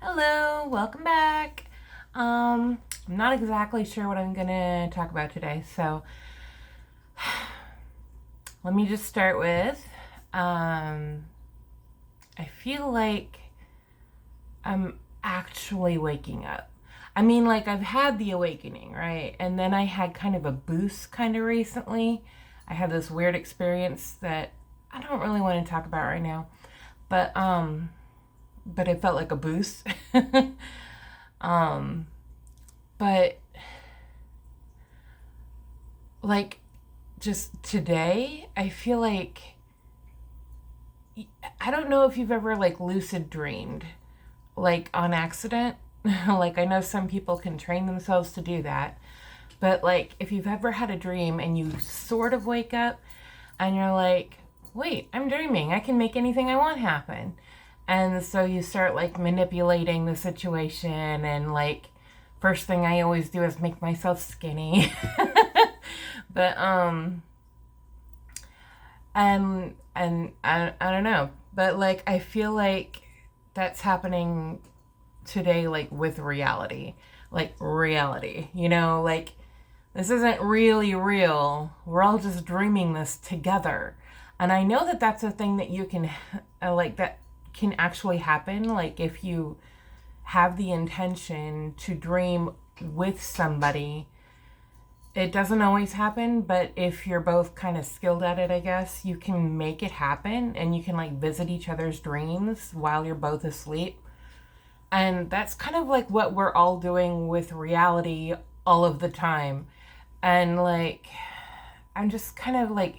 Hello, welcome back. I'm not exactly sure what I'm gonna talk about today, so let me just start with I feel like I'm actually waking up. I mean, like, I've had the awakening, right? And then I had kind of a boost kind of recently. I had this weird experience that I don't really want to talk about right now, but but it felt like a boost. um but like just today I feel like I don't know if you've ever like lucid dreamed like on accident. Like, I know some people can train themselves to do that, but like if you've ever had a dream and you sort of wake up and you're like, wait, I'm dreaming, I can make anything I want happen. And so you start like manipulating the situation, and like first thing I always do is make myself skinny. But and I don't know, but like I feel like that's happening today, like with reality, like this isn't really real, we're all just dreaming this together. And I know that that's a thing that you can like that can actually happen, like if you have the intention to dream with somebody. It doesn't always happen, but if you're both kind of skilled at it, I guess, you can make it happen, and you can like visit each other's dreams while you're both asleep. And that's kind of like what we're all doing with reality all of the time. And like, I'm just kind of like,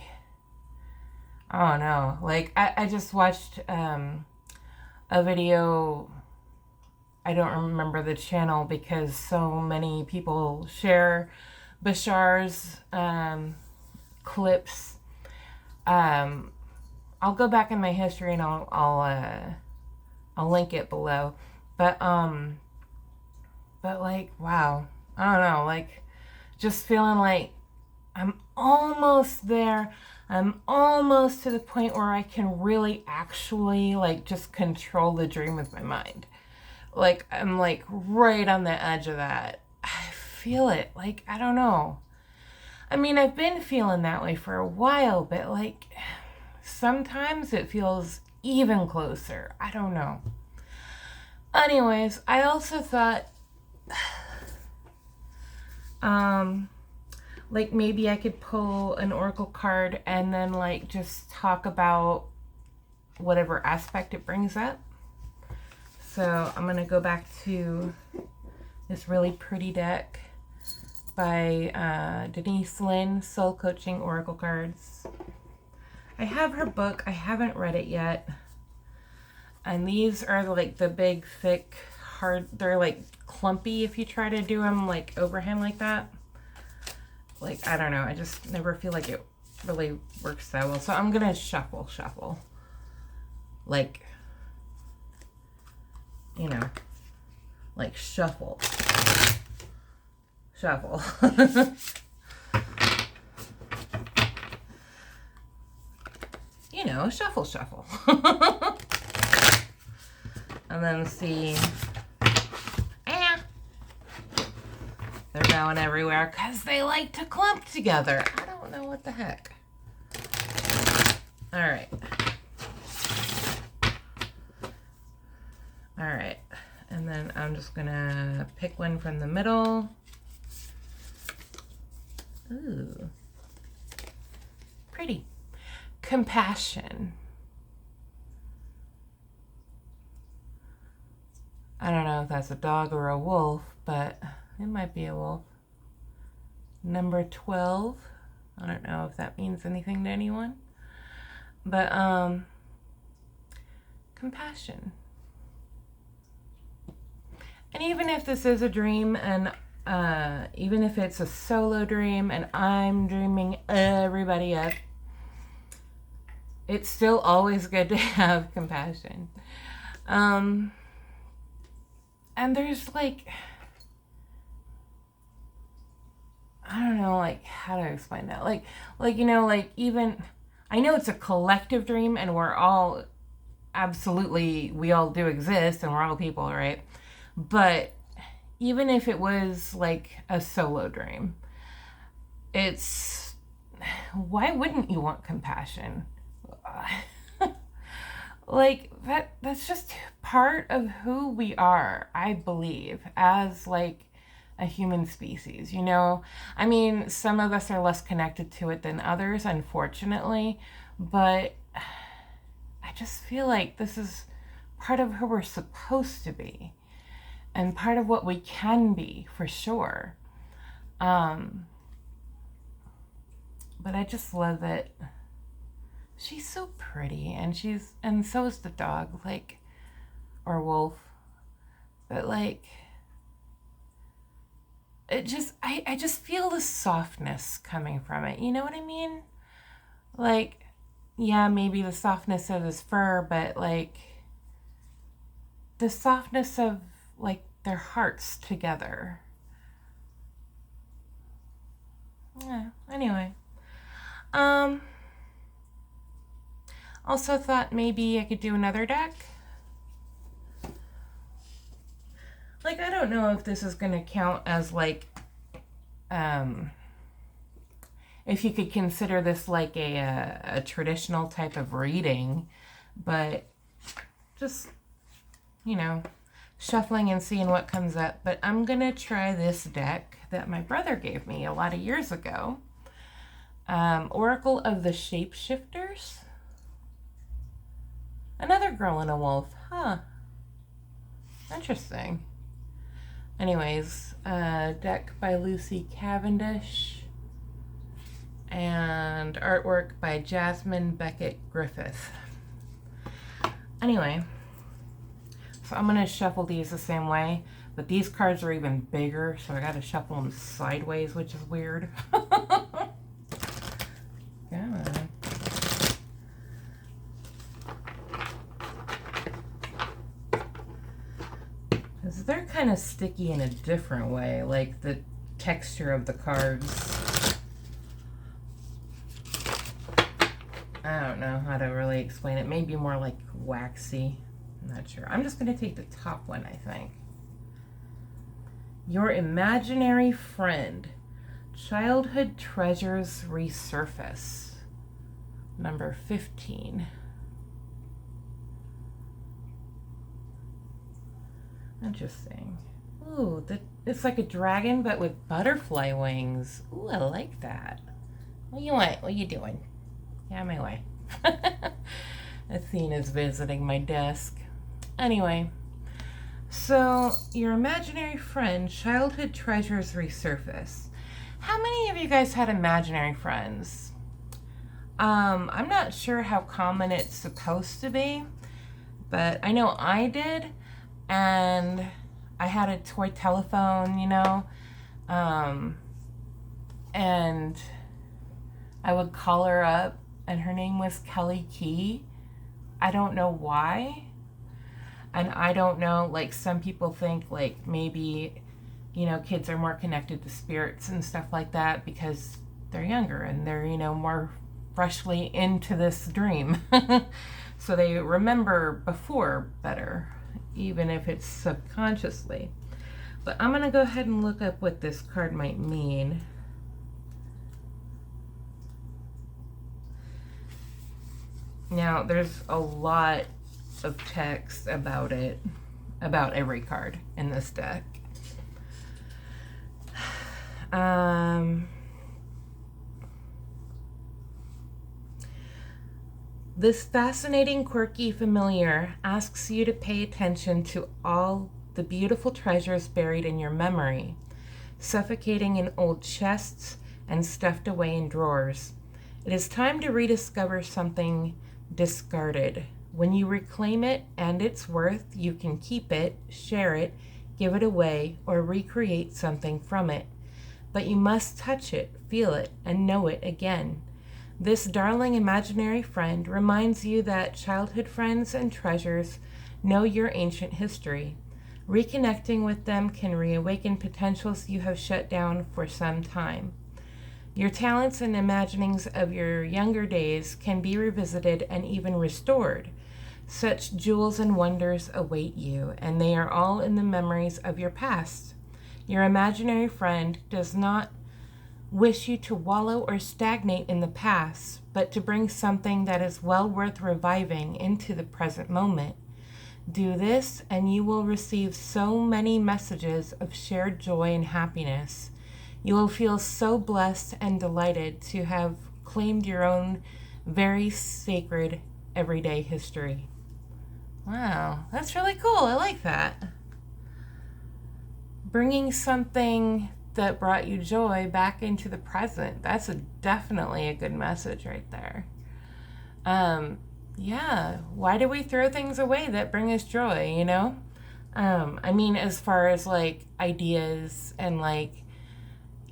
I don't know. Like, I just watched a video. I don't remember the channel because so many people share Bashar's clips. Um, I'll go back in my history and I'll link it below. But but like, wow, I don't know, like just feeling like I'm almost there. I'm almost to the point where I can really actually like just control the dream with my mind. Like, I'm like right on the edge of that. I feel it. Like, I don't know. I mean, I've been feeling that way for a while, but like sometimes it feels even closer. I don't know. Anyways, I also thought um like maybe I could pull an oracle card and then like just talk about whatever aspect it brings up. So I'm gonna go back to this really pretty deck by Denise Linn, Soul Coaching Oracle Cards. I have her book. I haven't read it yet. And these are like the big, thick, hard. They're like clumpy if you try to do them like overhand like that. Like, I don't know. I just never feel like it really works that well. So I'm gonna shuffle. Like, you know, like shuffle. You know, shuffle. And then see. They're going everywhere because they like to clump together. I don't know what the heck. All right. All right. And then I'm just going to pick one from the middle. Ooh. Pretty. Compassion. I don't know if that's a dog or a wolf, but it might be a wolf. Number 12. I don't know if that means anything to anyone. But compassion. And even if this is a dream, and even if it's a solo dream and I'm dreaming everybody up, it's still always good to have compassion. And there's like, I don't know, like how to explain that. Like you know, like even I know it's a collective dream and we're all absolutely, we all do exist and we're all people, right? But even if it was like a solo dream, it's, why wouldn't you want compassion? Like that's just part of who we are, I believe, as like a human species, you know? I mean, some of us are less connected to it than others, unfortunately, but I just feel like this is part of who we're supposed to be and part of what we can be, for sure. Um, but I just love that she's so pretty, and so is the dog, like, or wolf. But like, it just, I just feel the softness coming from it. You know what I mean? Like, yeah, maybe the softness of his fur, but like the softness of like their hearts together. Yeah, anyway. Um, Also thought maybe I could do another deck. Like, I don't know if this is going to count as like, if you could consider this like a traditional type of reading, but just, you know, shuffling and seeing what comes up. But I'm going to try this deck that my brother gave me a lot of years ago. Oracle of the Shapeshifters. Another girl and a wolf. Huh. Interesting. Anyways, deck by Lucy Cavendish and artwork by Jasmine Beckett Griffith. Anyway, so I'm going to shuffle these the same way, but these cards are even bigger, so I got to shuffle them sideways, which is weird. Come on. Because they're kind of sticky in a different way, like the texture of the cards. I don't know how to really explain it. Maybe more like waxy. I'm not sure. I'm just going to take the top one, I think. Your imaginary friend. Childhood treasures resurface. Number 15. Interesting. Ooh, it's like a dragon, but with butterfly wings. Ooh, I like that. What do you want? What are you doing? Get out of my way. Athena's visiting my desk. Anyway, so your imaginary friend, childhood treasures resurface. How many of you guys had imaginary friends? I'm not sure how common it's supposed to be, but I know I did, and I had a toy telephone, you know, and I would call her up, and her name was Kelly Key. I don't know why. And I don't know, like, some people think, like, maybe, you know, kids are more connected to spirits and stuff like that because they're younger and they're, you know, more freshly into this dream. So they remember before better, even if it's subconsciously. But I'm going to go ahead and look up what this card might mean. Now, there's a lot of text about it, about every card in this deck. This fascinating, quirky familiar asks you to pay attention to all the beautiful treasures buried in your memory, suffocating in old chests and stuffed away in drawers. It is time to rediscover something discarded. When you reclaim it and its worth, you can keep it, share it, give it away, or recreate something from it. But you must touch it, feel it, and know it again. This darling imaginary friend reminds you that childhood friends and treasures know your ancient history. Reconnecting with them can reawaken potentials you have shut down for some time. Your talents and imaginings of your younger days can be revisited and even restored. Such jewels and wonders await you, and they are all in the memories of your past. Your imaginary friend does not wish you to wallow or stagnate in the past, but to bring something that is well worth reviving into the present moment. Do this, and you will receive so many messages of shared joy and happiness. You will feel so blessed and delighted to have claimed your own very sacred everyday history. Wow, that's really cool. I like that. Bringing something that brought you joy back into the present. That's definitely a good message right there. Yeah, why do we throw things away that bring us joy, you know? I mean, as far as like ideas and like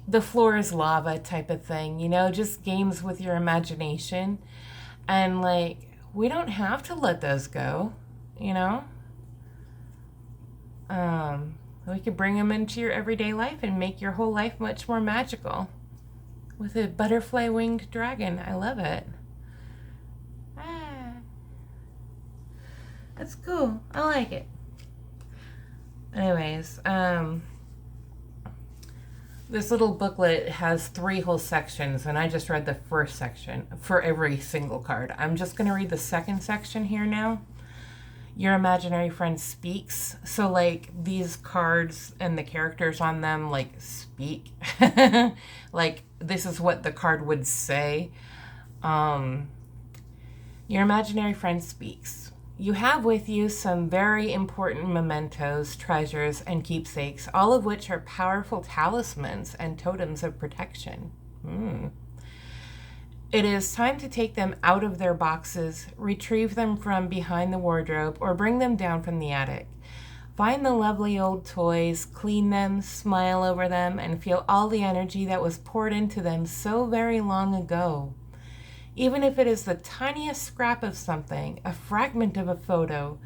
the floor is lava type of thing, you know, just games with your imagination. And like, we don't have to let those go, you know? We could bring them into your everyday life and make your whole life much more magical. With a butterfly winged dragon. I love it. That's cool. I like it. Anyways, this little booklet has 3 whole sections, and I just read the first section for every single card. I'm just going to read the second section here now. Your imaginary friend speaks. So, like, these cards and the characters on them, like, speak. Like, this is what the card would say. Your imaginary friend speaks. You have with you some very important mementos, treasures, and keepsakes, all of which are powerful talismans and totems of protection. It is time to take them out of their boxes, retrieve them from behind the wardrobe, or bring them down from the attic. Find the lovely old toys, clean them, smile over them, and feel all the energy that was poured into them so very long ago. Even if it is the tiniest scrap of something, a fragment of a photo,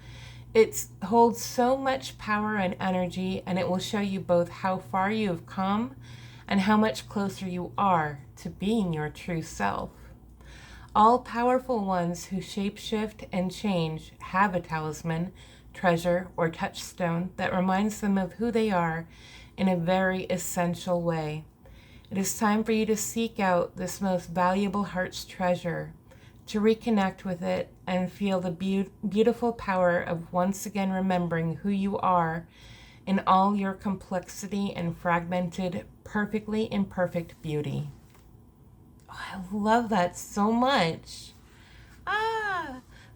it holds so much power and energy, and it will show you both how far you have come and how much closer you are to being your true self. All powerful ones who shapeshift and change have a talisman, treasure, or touchstone that reminds them of who they are in a very essential way. It is time for you to seek out this most valuable heart's treasure, to reconnect with it and feel the beautiful power of once again remembering who you are in all your complexity and fragmented, perfectly imperfect beauty. Oh, I love that so much.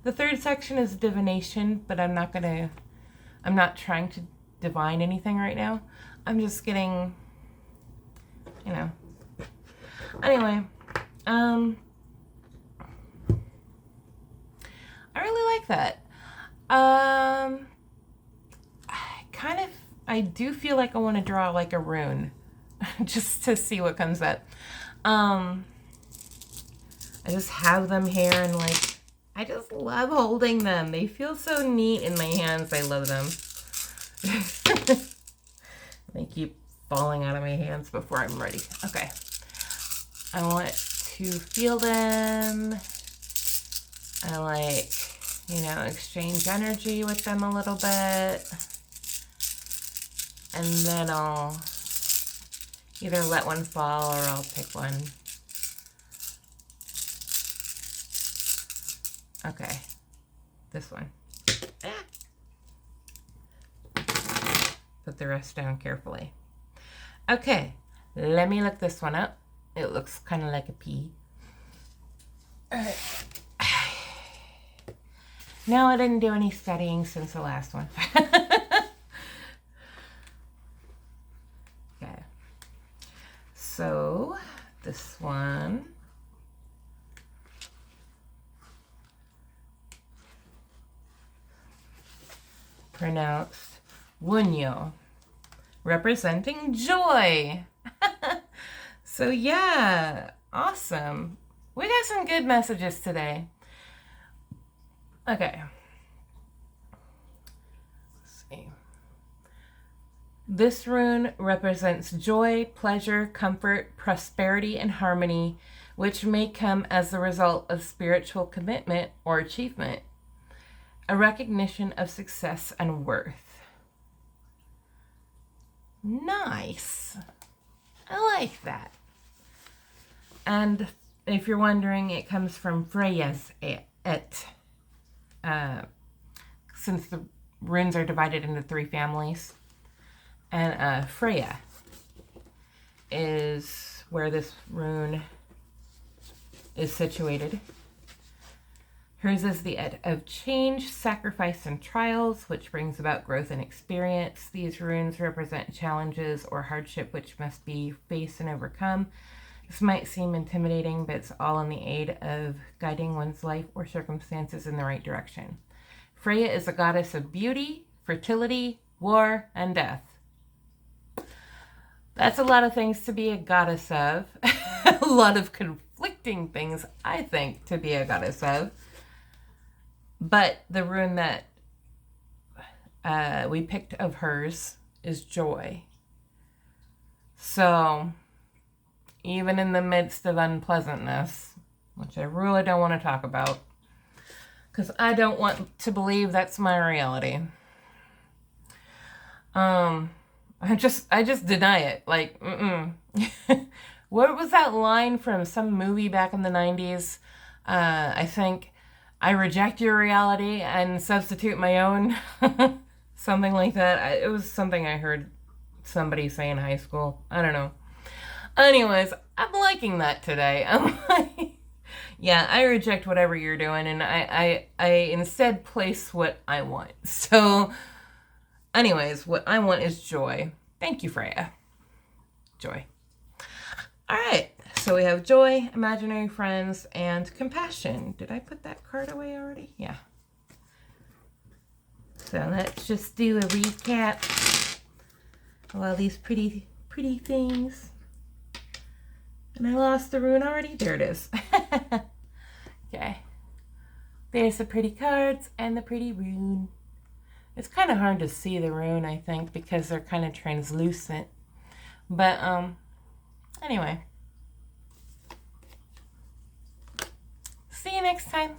The third section is divination, but I'm not trying to divine anything right now. I'm just getting, you know. Anyway, I really like that. I do feel like I want to draw like a rune just to see what comes up. I just have them here and like, I just love holding them. They feel so neat in my hands. I love them. They keep falling out of my hands before I'm ready. Okay. I want to feel them. I like, you know, exchange energy with them a little bit. And then I'll either let one fall or I'll pick one. Okay, this one. Put the rest down carefully. Okay, let me look this one up. It looks kind of like a pea. All right. No, I didn't do any studying since the last one. Okay. So, this one. Pronounced Wunyo, representing joy. So yeah, awesome. We got some good messages today. Okay. Let's see. This rune represents joy, pleasure, comfort, prosperity, and harmony, which may come as the result of spiritual commitment or achievement. a recognition of success and worth. Nice. I like that. And if you're wondering, it comes from Freya's et. Since the runes are divided into 3 families. And Freya is where this rune is situated. Hers is the et of change, sacrifice, and trials, which brings about growth and experience. These runes represent challenges or hardship which must be faced and overcome. This might seem intimidating, but it's all in the aid of guiding one's life or circumstances in the right direction. Freya is a goddess of beauty, fertility, war, and death. That's a lot of things to be a goddess of. A lot of conflicting things, I think, to be a goddess of. But the rune that we picked of hers is joy. So, even in the midst of unpleasantness, which I really don't want to talk about, because I don't want to believe that's my reality. I just deny it. Like, What was that line from some movie back in the 90s? I think, I reject your reality and substitute my own. Something like that. It was something I heard somebody say in high school. I don't know. Anyways, I'm liking that today. I'm like, yeah, I reject whatever you're doing, and I instead place what I want. So, anyways, what I want is joy. Thank you, Freya. Joy. All right, so we have joy, imaginary friends, and compassion. Did I put that card away already? Yeah. So let's just do a recap of all these pretty things. And I lost the rune already? There it is. Okay. There's the pretty cards and the pretty rune. It's kind of hard to see the rune, I think, because they're kind of translucent. But, anyway. See you next time.